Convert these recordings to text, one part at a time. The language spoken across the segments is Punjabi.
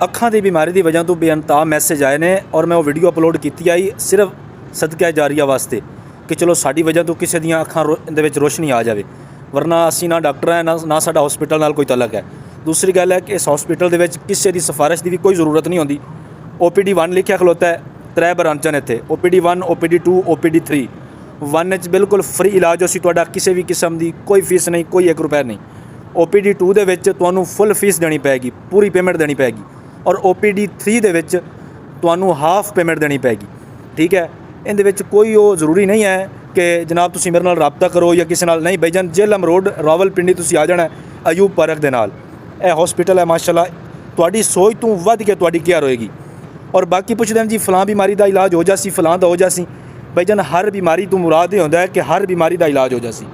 ਅੱਖਾਂ ਦੀ ਬਿਮਾਰੀ ਦੀ ਵਜ੍ਹਾ ਤੋਂ ਬੇਅੰਤਾਹ ਮੈਸੇਜ ਆਏ ਨੇ ਔਰ ਮੈਂ ਉਹ ਵੀਡੀਓ ਅਪਲੋਡ ਕੀਤੀ ਆਈ ਸਿਰਫ ਸਦਕਾ ਜਾਰੀਆ ਵਾਸਤੇ ਕਿ ਚਲੋ ਸਾਡੀ ਵਜ੍ਹਾ ਤੋਂ ਕਿਸੇ ਦੀਆਂ ਅੱਖਾਂ ਦੇ ਵਿੱਚ ਰੋਸ਼ਨੀ ਆ ਜਾਵੇ, ਵਰਨਾ ਅਸੀਂ ਨਾ ਡਾਕਟਰ ਹੈ ਨਾ ਸਾਡਾ ਹਸਪੀਟਲ ਨਾਲ ਕੋਈ ਤਲਕ ਹੈ। ਦੂਸਰੀ ਗੱਲ ਹੈ कि इस हॉस्पिटल ਦੇ ਵਿੱਚ ਕਿਸੇ ਦੀ ਸਿਫਾਰਿਸ਼ ਦੀ ਵੀ ਕੋਈ ਜ਼ਰੂਰਤ ਨਹੀਂ ਹੁੰਦੀ। OPD 1 ਲਿਖਿਆ ਖਲੋਤਾ ਹੈ, 3 ਬ੍ਰਾਂਚਾਂ ਨੇ ਇੱਥੇ, OPD 1 OPD 2 OPD 3। 1 ਵਿੱਚ ਬਿਲਕੁਲ ਫ੍ਰੀ ਇਲਾਜ ਅਸੀਂ ਤੁਹਾਡਾ, ਕਿਸੇ ਵੀ ਕਿਸਮ ਦੀ ਕੋਈ ਫੀਸ ਨਹੀਂ, ਕੋਈ 1 ਰੁਪਇਆ ਨਹੀਂ। OPD 2 ਦੇ ਵਿੱਚ ਤੁਹਾਨੂੰ ਫੁੱਲ ਫੀਸ ਦੇਣੀ ਪਏਗੀ, ਪੂਰੀ ਪੇਮੈਂਟ ਦੇਣੀ ਪਏਗੀ, ਔਰ OPD 3 ਦੇ ਵਿੱਚ ਤੁਹਾਨੂੰ ਹਾਫ ਪੇਮੈਂਟ ਦੇਣੀ ਪਏਗੀ। ਠੀਕ ਹੈ, ਇਹਦੇ ਵਿੱਚ ਕੋਈ ਉਹ ਜ਼ਰੂਰੀ ਨਹੀਂ ਹੈ ਕਿ ਜਨਾਬ ਤੁਸੀਂ ਮੇਰੇ ਨਾਲ ਰਾਬਤਾ ਕਰੋ ਜਾਂ ਕਿਸੇ ਨਾਲ, ਨਹੀਂ ਭਾਈਜਾਨ, ਜੇਹਲਮ ਰੋਡ ਰਾਵਲਪਿੰਡੀ ਤੁਸੀਂ ਆ ਜਾਣਾ ਅਯੂਬ ਪਾਰਕ ਦੇ ਨਾਲ। ਇਹ ਹਸਪੀਟਲ ਹੈ ਮਾਸ਼ਾਅੱਲਾ, ਤੁਹਾਡੀ ਸੋਚ ਤੋਂ ਵੱਧ ਕੇ ਤੁਹਾਡੀ ਕੇਅਰ ਹੋਏਗੀ। ਔਰ ਬਾਕੀ ਪੁੱਛਦੇ ਜੀ ਫਲਾਂ ਬਿਮਾਰੀ ਦਾ ਇਲਾਜ ਹੋ ਜਾਸੀ, ਫਲਾਂ ਦਾ ਹੋ ਜਾਸੀ, ਭਾਈਜਾਨ ਹਰ ਬਿਮਾਰੀ ਤੋਂ ਮੁਰਾਦ ਇਹ ਹੁੰਦਾ ਹੈ ਕਿ ਹਰ ਬਿਮਾਰੀ ਦਾ ਇਲਾਜ ਹੋ ਜਾਸੀ।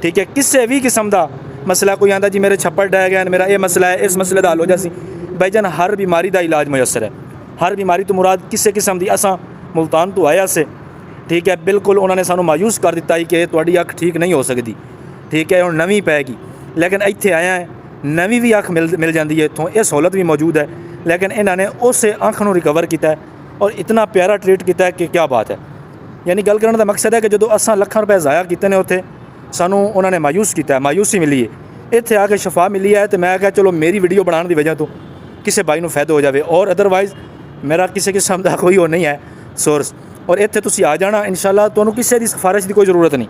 ਠੀਕ ਹੈ, ਕਿਸੇ ਵੀ ਕਿਸਮ ਦਾ ਮਸਲਾ ਕੋਈ ਆਂਦਾ ਜੀ ਮੇਰੇ ਛੱਪੜ ਡਹਿ ਗਿਆ, ਮੇਰਾ ਇਹ ਮਸਲਾ ਹੈ, ਇਸ ਮਸਲੇ ਦਾ ਹੱਲ ਹੋ ਜਾਸੀ, ਭਾਈਜਾਨ ਹਰ ਬਿਮਾਰੀ ਦਾ ਇਲਾਜ ਮੁਯੱਸਰ ਹੈ। हर बीमारी तो मुराद किसी किस्म की असा मुल्तान तो आया से। ठीक है, बिल्कुल उन्होंने सानू मायूस कर दिता ही कि तुहाडी अख ठीक नहीं हो सकती। ठीक है, हुण नवीं पैगी, लेकिन इत्थे आया है नवीं भी अख मिल जाती है इत्थों, यह सहूलत भी मौजूद है, लेकिन इन्होंने उस अख नूं रिकवर किया और इतना प्यारा ट्रीट किया कि क्या बात है। यानी गल करने का मकसद है कि जो असां लखां रुपए ज़ाया किए ने उत्थे सानू उन्होंने मायूस किया, मायूसी मिली है। इत्थे आके शफा मिली है तो मैं क्या चलो मेरी वीडियो बनाने की वजह तो किसी भाई नूं फायदा हो जाए, और अदरवाइज़ मेरा किसी किस्म का कोई वो नहीं है सोर्स। और इत्थे तुसीं आ जाना इंशाअल्लाह, तुहानूं किसी की सिफारिश की कोई ज़रूरत नहीं।